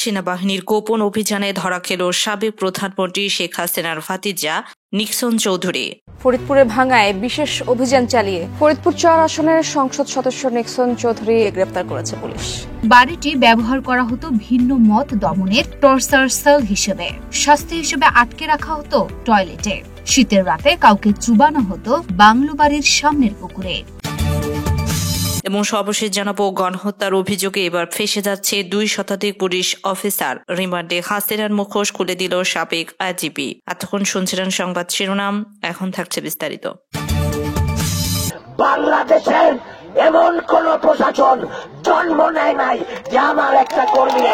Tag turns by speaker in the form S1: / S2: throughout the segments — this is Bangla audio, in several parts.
S1: সেনাবাহিনীর গোপন অভিযানে ধরা খেল সাবেক প্রধানমন্ত্রী শেখ হাসিনার ভাতিজা নিক্সন চৌধুরী।
S2: ফরিদপুরে ভাঙ্গায় বিশেষ অভিযান চালিয়ে ফরিদপুর ৪ আসনের সংসদ সদস্য নিক্সন চৌধুরী গ্রেপ্তার করেছে পুলিশ।
S3: বাড়িটি ব্যবহার করা হতো ভিন্ন মত দমনের টর্চার সেল হিসেবে। শাস্তি হিসেবে আটকে রাখা হতো টয়লেটে। শীতের রাতে কাউকে চুবানো হতো বাংলো বাড়ির সামনের পুকুরে।
S1: এবং সর্বশেষ জানাবো, গণহত্যার অভিযোগে এবার ফেঁসে যাচ্ছে ২ শতাধিক পুলিশ অফিসার। রিমান্ডে হাসিনার মুখোশ খুলে দিল সাবেক আইজিপি। এতক্ষণ শুনছিলেন সংবাদ শিরোনাম, এখন থাকছে বিস্তারিত।
S4: বাংলাদেশের এমন কোন প্রশাসন জন্ম নেয় নাই যে আমার একটা কর্মী।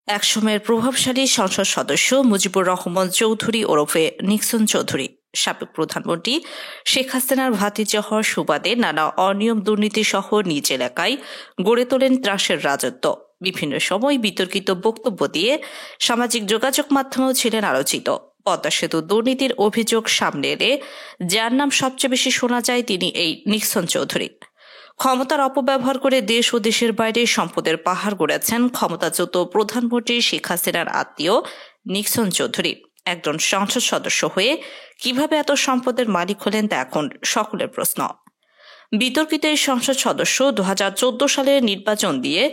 S1: একসময়ের প্রভাবশালী সংসদ সদস্য মুজিবুর রহমান চৌধুরী ওরফে নিক্সন চৌধুরী সাবেক প্রধানমন্ত্রী শেখ হাসিনার ভাতিজা হওয়ার সুবাদে নানা অনিয়ম দুর্নীতি সহ নিজ এলাকায় গড়ে তোলেন ত্রাসের রাজত্ব। বিভিন্ন সময় বিতর্কিত বক্তব্য দিয়ে সামাজিক যোগাযোগ মাধ্যমেও ছিলেন আলোচিত। পদ্মা সেতু দুর্নীতির অভিযোগ সামনে এলে যার নাম সবচেয়ে বেশি শোনা যায় তিনি এই নিক্সন চৌধুরী। ক্ষমতার অপব্যবহার করে দেশ ও দেশের বাইরে সম্পদের পাহাড় গড়েছেন ক্ষমতাচ্যুত প্রধানমন্ত্রী শেখ হাসিনার আত্মীয় নিক্সন চৌধুরী। একজন সংসদ সদস্য হয়ে কিভাবে এত সম্পদের মালিক হলেন তা এখন সকলের প্রশ্ন। বিতর্কিত এই সংসদ সদস্য ২০১৪ সালের নির্বাচন দিয়ে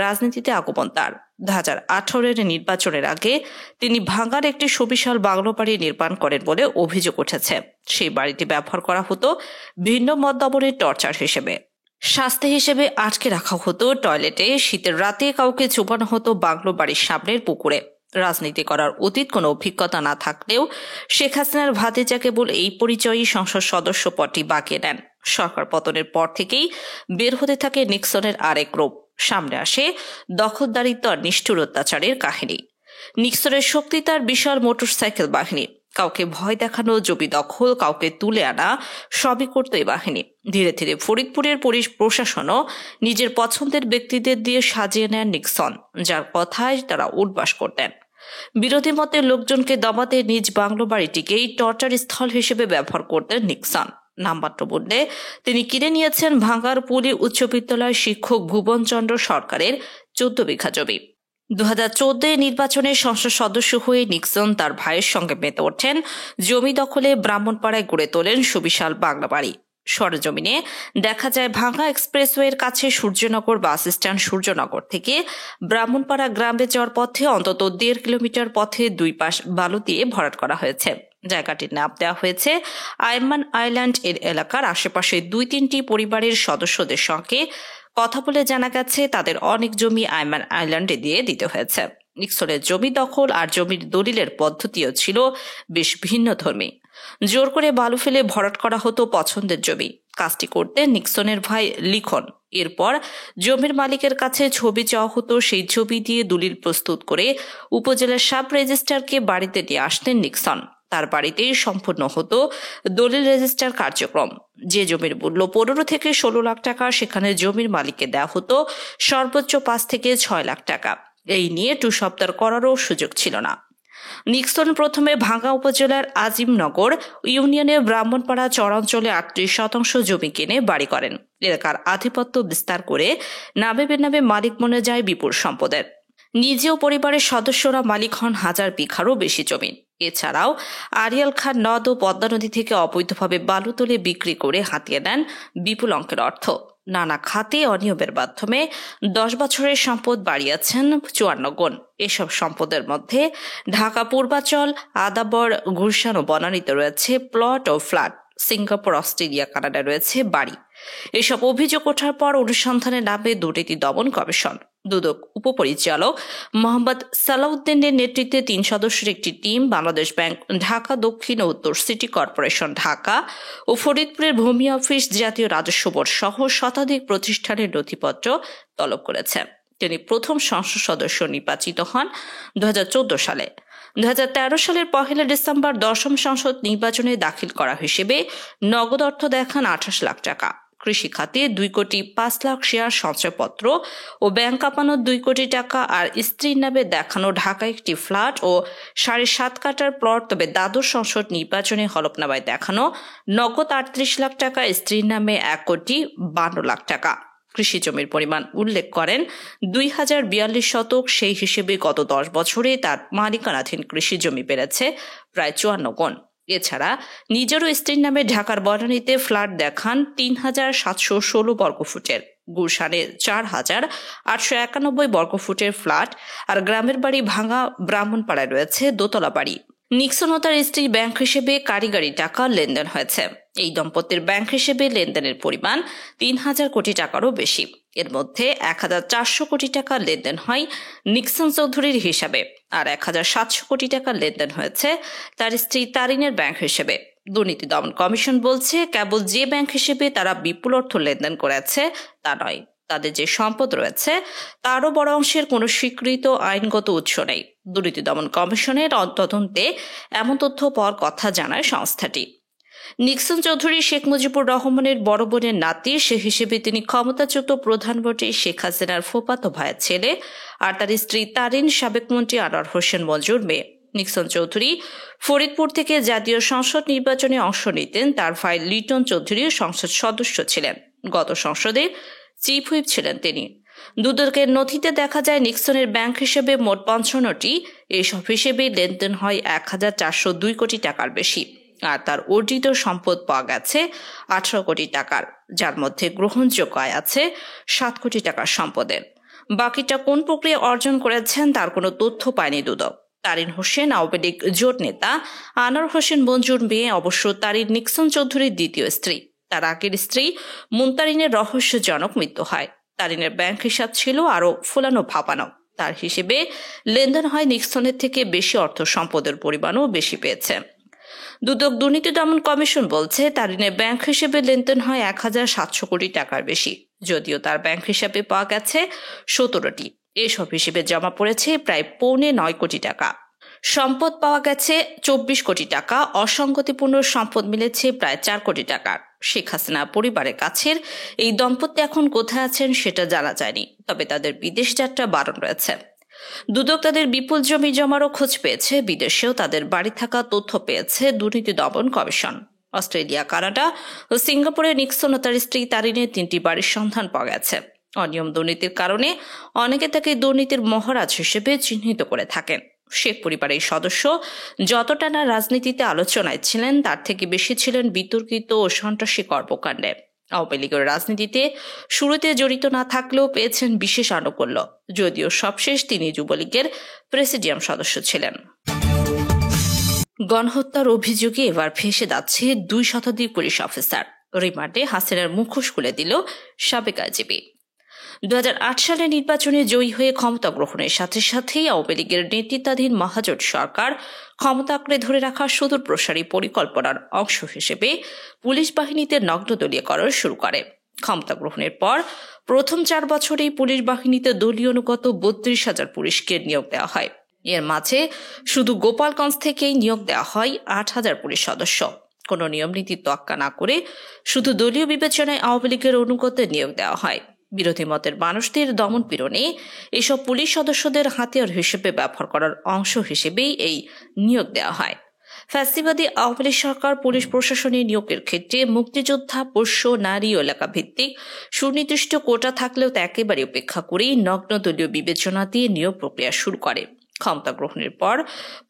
S1: রাজনীতিতে আগমন তার। ২০১৮ নির্বাচনের আগে তিনি ভাঙ্গার একটি সুবিশাল বাংলো বাড়ি নির্মাণ করেন বলে অভিযোগ উঠেছে। সেই বাড়িটি ব্যবহার করা হতো ভিন্ন মত দমনের টর্চার হিসেবে। শাস্তি হিসেবে আটকে রাখা হতো টয়লেটে। শীতের রাতে কাউকে চুবানো হতো বাংলো বাড়ির সামনের পুকুরে। রাজনীতি করার অতীত কোনো অভিজ্ঞতা না থাকলেও শেখ হাসিনার ভাতিজা কেবল এই পরিচয়ই সংসদ সদস্য পদটি বাগিয়ে নেন। সরকার পতনের পর থেকেই বের হতে থাকে নিক্সনের আরেক রূপ। সামনে আসে দখলদারিত্ব আর নিষ্ঠুর অত্যাচারের কাহিনী। নিক্সনের শক্তি তার বিশাল মোটরসাইকেল বাহিনী। কাউকে ভয় দেখানো, জমি দখল, কাউকে তুলে আনা, সবই করত এই বাহিনী। ধীরে ধীরে ফরিদপুরের পুলিশ প্রশাসনও নিজের পছন্দের ব্যক্তিদের দিয়ে সাজিয়ে নেন নিক্সন, যার কথায় তারা উঠবাস করতেন। বিরোধী মতের লোকজনকে দমাতে নিজ বাংলো বাড়িটিকেই টর্চার স্থল হিসেবে ব্যবহার করতেন নিক্সন। নামমাত্র বললে তিনি কিনে নিয়েছেন ভাঙ্গার পল্লী উচ্চ বিদ্যালয়ের শিক্ষক ভুবনচন্দ্র সরকারের ১৪ বিঘা জমি। ২০১৪ নির্বাচনে সংসদ সদস্য হয়ে নিক্সন তার ভাইয়ের সঙ্গে মেতে ওঠেন জমি দখলে। ব্রাহ্মণপাড়ায় গড়ে তোলেন সুবিশাল বাংলা বাড়ি। সরেজমিনে দেখা যায় ভাঙ্গা এক্সপ্রেসওয়ের কাছে সূর্যনগর বাস স্ট্যান্ড, সূর্যনগর থেকে ব্রাহ্মণপাড়া গ্রামে যাওয়ার পথে অন্তত ১.৫ কিলোমিটার পথে ২ পাশ বালু দিয়ে ভরাট করা হয়েছে। জায়গাটির নাম দেওয়া হয়েছে আইমান আইল্যান্ড। এর এলাকার আশেপাশে ২-৩টি পরিবারের সদস্যদের সঙ্গে কথা বলে জানা গেছে তাদের অনেক জমি আইমান আইল্যান্ডে দিয়ে দিতে হয়েছে। নিক্সনের জমি দখল আর জমির দলিলের পদ্ধতিও ছিল বেশ ভিন্ন ধর্মী। জোর করে বালু ফেলে ভরাট করা হতো পছন্দের জমি। কাজটি করতে নিক্সনের ভাই লিখন। এরপর জমির মালিকের কাছে ছবি চাওয়া হতো। সেই ছবি দিয়ে দলিল প্রস্তুত করে উপজেলার সাব রেজিস্ট্রারকে বাড়িতে নিয়ে আসতেন নিক্সন। তার বাড়িতেই সম্পূর্ণ হতো দলিল রেজিস্টার কার্যক্রম। যে জমির মূল্য ১৫ থেকে ১৬ লাখ টাকা, সেখানে জমির মালিককে দেওয়া হতো সর্বোচ্চ ৫ থেকে ৬ লাখ টাকা। এই নিয়ে টুসপ্তার করারও সুযোগ ছিল না। নিক্সন প্রথমে ভাঙ্গা উপজেলার আজিমনগর ইউনিয়নের ব্রাহ্মণপাড়া চরাঞ্চলে ৩৮% জমি কিনে বাড়ি করেন। এলাকার আধিপত্য বিস্তার করে নামে বেনামে মালিক বনে যায় বিপুল সম্পদের। নিজেও পরিবারের সদস্যরা মালিক হন হাজার বিঘারও বেশি জমি। এছাড়াও আরিয়াল খান নদ ও পদ্মা নদী থেকে অবৈধভাবে বালু তুলে বিক্রি করে হাতিয়ে নেন বিপুল অঙ্কের অর্থ। নানা খাতে অনিয়মের মাধ্যমে 10 বছরের সম্পদ বাড়িয়েছেন 54 গুণ। এসব সম্পদের মধ্যে ঢাকা পূর্বাচল, আদাবর, গুলশান ও বনানীতে রয়েছে প্লট ও ফ্ল্যাট। সিঙ্গাপুর, অস্ট্রেলিয়া, কানাডা রয়েছে বাড়ি। এসব অভিযোগ ওঠার পর অনুসন্ধানের নামে দুর্নীতি দমন কমিশন দুদক উপপরিচালক মোহাম্মদ সালাউদ্দিনের নেতৃত্বে 3 সদস্যের একটি টিম বাংলাদেশ ব্যাংক, ঢাকা দক্ষিণ ও উত্তর সিটি কর্পোরেশন ঢাকা ও ফরিদপুরের ভূমি অফিস, জাতীয় রাজস্ব বোর্ড সহ শতাধিক প্রতিষ্ঠানের নথিপত্র তলব করেছে। তিনি প্রথম সংসদ সদস্য নির্বাচিত হন ২০১৪ সালে। ২০১৩ সালের ১ ডিসেম্বর ১০ম সংসদ নির্বাচনে দাখিল করা হিসেবে নগদ অর্থ দেখান ২৮ লাখ টাকা। কৃষি খাতে ২ কোটি ৫ লাখ শেয়ার সঞ্চয়পত্র ও ব্যাংক কাঁপানো ২ কোটি টাকা, আর স্ত্রীর নামে দেখানো ঢাকায় একটি ফ্ল্যাট ও ৭.৫ কাঠার প্লট। তবে দ্বাদশ সংসদ নির্বাচনে হলফনামায় দেখানো নগদ ৩৮ লাখ টাকা, স্ত্রীর নামে ১ কোটি ৫২ লাখ টাকা। কৃষি জমির পরিমাণ উল্লেখ করেন 2042 শতক। সেই হিসেবে গত 10 বছরে তার মালিকানাধীন কৃষি জমি বেড়েছে প্রায় 54 গুণ। এছাড়া নিজেরও স্ত্রীর নামে ঢাকার বনানীতে ফ্ল্যাট দেখান 3716 বর্গফুটের, গুলশানে 4891 বর্গফুটের ফ্ল্যাট, আর গ্রামের বাড়ি ভাঙা ব্রাহ্মণপাড়ায় রয়েছে দোতলা বাড়ি। নিক্সন ও তার স্ত্রীর ব্যাংক হিসেবে কারিগরি টাকা লেনদেন হয়েছে। এই দম্পতির ব্যাংক হিসেবে লেনদেনের পরিমাণ 3000 কোটি টাকারও বেশি। এর মধ্যে 1400 কোটি টাকা লেনদেন হয় নিক্সন চৌধুরীর হিসাবে, আর 1700 কোটি টাকা লেনদেন হয়েছে তার স্ত্রী তারিনের ব্যাংক হিসেবে। দুর্নীতি দমন কমিশন বলছে, কেবল যে ব্যাংক হিসেবে তারা বিপুল অর্থ লেনদেন করেছে তা নয়, তাদের যে সম্পদ রয়েছে তারও বড় অংশের কোনো স্বীকৃত আইনগত উৎস নেই। দুর্নীতি দমন কমিশনের তদন্তে এমন তথ্য পাওয়ার কথা জানায় সংস্থাটি। নিক্সন চৌধুরী শেখ মুজিবুর রহমানের বড় বোনের নাতি, সে হিসেবে তিনি ক্ষমতাচ্যুত প্রধানমন্ত্রী শেখ হাসিনার ফুফাতো ভাইয়ের ছেলে, আর তার স্ত্রী তারিন সাবেক মন্ত্রী আনোয়ার হোসেন মঞ্জুর মেয়ে। নিক্সন চৌধুরী ফরিদপুর থেকে জাতীয় সংসদ নির্বাচনে অংশ নিতেন। তার ভাই লিটন চৌধুরী সংসদ সদস্য ছিলেন। গত সংসদে চিফ হুইপ ছিলেন তিনি। দুদকের নথিতে দেখা যায় নিক্সনের ব্যাংক হিসেবে মোট 55টি। এইসব হিসেবে লেনদেন হয় 1402 কোটি টাকার বেশি, আর তার অর্জিত সম্পদ পাওয়া গেছে 18 কোটি টাকার, যার মধ্যে গ্রহণযোগ্য আয় আছে 7 কোটি টাকার সম্পদের। বাকিটা কোন প্রক্রিয়া অর্জন করেছেন তার কোনো তথ্য পায়নি দুদক। তারিন হোসেন আওয়ামী লীগ জোট নেতা, আনোয়ার হোসেন মঞ্জুর মেয়ে অবশ্য তারিন নিক্সন চৌধুরীর দ্বিতীয় স্ত্রী। তার আগের স্ত্রী মুনতারিনের রহস্যজনক মৃত্যু হয়। তারিনের ব্যাংক হিসাব ছিল আরো ফুলানো ভাপানো। তার হিসেবে লেনদেন হয় নিক্সনের থেকে বেশি, অর্থ সম্পদের পরিমাণও বেশি পেয়েছে। দুদক দুর্নীতি দমন কমিশন বলছে, তারিনের ব্যাংক হিসেবে লেনদেন হয় 1700 কোটি টাকার বেশি, যদিও তার ব্যাংক হিসাবে পাওয়া গেছে 17টি। এসব হিসেবে জমা পড়েছে প্রায় 8.25 কোটি টাকা। সম্পদ পাওয়া গেছে 24 কোটি টাকা। অসঙ্গতিপূর্ণ সম্পদ মিলেছে প্রায় 4 কোটি টাকার। শেখ হাসিনা পরিবারের কাছের এই দম্পতি এখন কোথায় আছেন সেটা জানা যায়নি, তবে তাদের বিদেশ যাত্রা বারণ রয়েছে। দুদক তাদের বিপুল জমি জমারও খোঁজ পেয়েছে। বিদেশেও তাদের বাড়ি থাকা তথ্য পেয়েছে দুর্নীতি দমন কমিশন। অস্ট্রেলিয়া, কানাডা ও সিঙ্গাপুরে নিক্সন ও তার স্ত্রী তারিনের 3টি বাড়ির সন্ধান পাওয়া গেছে। অনিয়ম দুর্নীতির কারণে অনেকে তাকে দুর্নীতির মহারাজ হিসেবে চিহ্নিত করে থাকেন। শেখ পরিবারের সদস্য যতটা না রাজনীতিতে আলোচনায় ছিলেন, তার থেকে বেশি ছিলেন বিতর্কিত ও সন্ত্রাসী কর্মকাণ্ডে। আওয়ামী লীগের রাজনীতিতে শুরুতে জড়িত না থাকলেও পেয়েছেন বিশেষ আনুকূল্য, যদিও সবশেষ তিনি যুবলীগের প্রেসিডিয়াম সদস্য ছিলেন। গণহত্যার অভিযোগে এবার ভেসে যাচ্ছে 2 শতাধিক পুলিশ অফিসার। রিমান্ডে হাসিনার মুখোশ খুলে দিল সাবেক আইজিপি। 2008 সালে নির্বাচনে জয়ী হয়ে ক্ষমতা গ্রহণের সাথে সাথেই আওয়ামী লীগের নেতৃত্বাধীন মহাজোট সরকার ক্ষমতা আঁকড়ে ধরে রাখা সুদূর প্রসারী পরিকল্পনার অংশ হিসেবে পুলিশ বাহিনীতে নগ্নদলীয়করণ শুরু করে। ক্ষমতা গ্রহণের পর প্রথম 4 বছরেই পুলিশ বাহিনীতে দলীয় অনুগত 32,000 পুলিশকে নিয়োগ দেওয়া হয়। এর মাঝে শুধু গোপালগঞ্জ থেকেই নিয়োগ দেওয়া হয় 8,000 পুলিশ সদস্য। কোনো নিয়ম নীতি তোয়াক্কা না করে শুধু দলীয় বিবেচনায় আওয়ামী লীগের অনুগতের নিয়োগ দেওয়া হয়। বিরোধী মতের মানুষদের দমন পীড়নে এসব পুলিশ সদস্যদের হাতিয়ার হিসেবে ব্যবহার করার অংশ হিসেবেই এই নিয়োগ দেওয়া হয়। ফ্যাসিবাদী আওয়ামী লীগ সরকার পুলিশ প্রশাসনে নিয়োগের ক্ষেত্রে মুক্তিযোদ্ধা, পোষ্য, নারী ও এলাকা ভিত্তিক সুনির্দিষ্ট কোটা থাকলেও তা একেবারে উপেক্ষা করেই নগ্ন দলীয় বিবেচনা দিয়ে নিয়োগ প্রক্রিয়া শুরু করে। ক্ষমতা গ্রহণের পর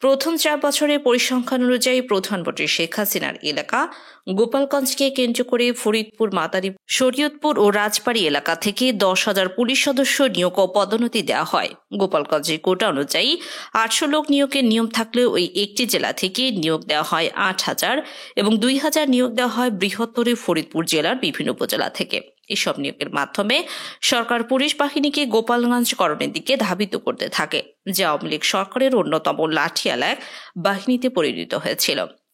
S1: প্রথম 4 বছরের পরিসংখ্যান অনুযায়ী প্রধানমন্ত্রী শেখ হাসিনার এলাকা গোপালগঞ্জকে কেন্দ্র করে ফরিদপুর, মাদারীপুর, শরীয়তপুর ও রাজবাড়ী এলাকা থেকে 10,000 পুলিশ সদস্য নিয়োগ ও পদোন্নতি দেওয়া হয়। গোপালগঞ্জের কোটা অনুযায়ী 800 লোক নিয়োগের নিয়ম থাকলেও ওই একটি জেলা থেকে নিয়োগ দেওয়া হয় 8,000 এবং 2,000 নিয়োগ দেওয়া হয় বৃহত্তর ফরিদপুর জেলার বিভিন্ন উপজেলা থেকে। এসব নিয়োগের মাধ্যমে সরকার পুলিশ বাহিনীকে গোপালগঞ্জকরণের দিকে ধাবিত করতে থাকে, যা আওয়ামী লীগ সরকারের অন্যতম লাঠিয়াল এক বাহিনীতে পরিণত হয়েছিল।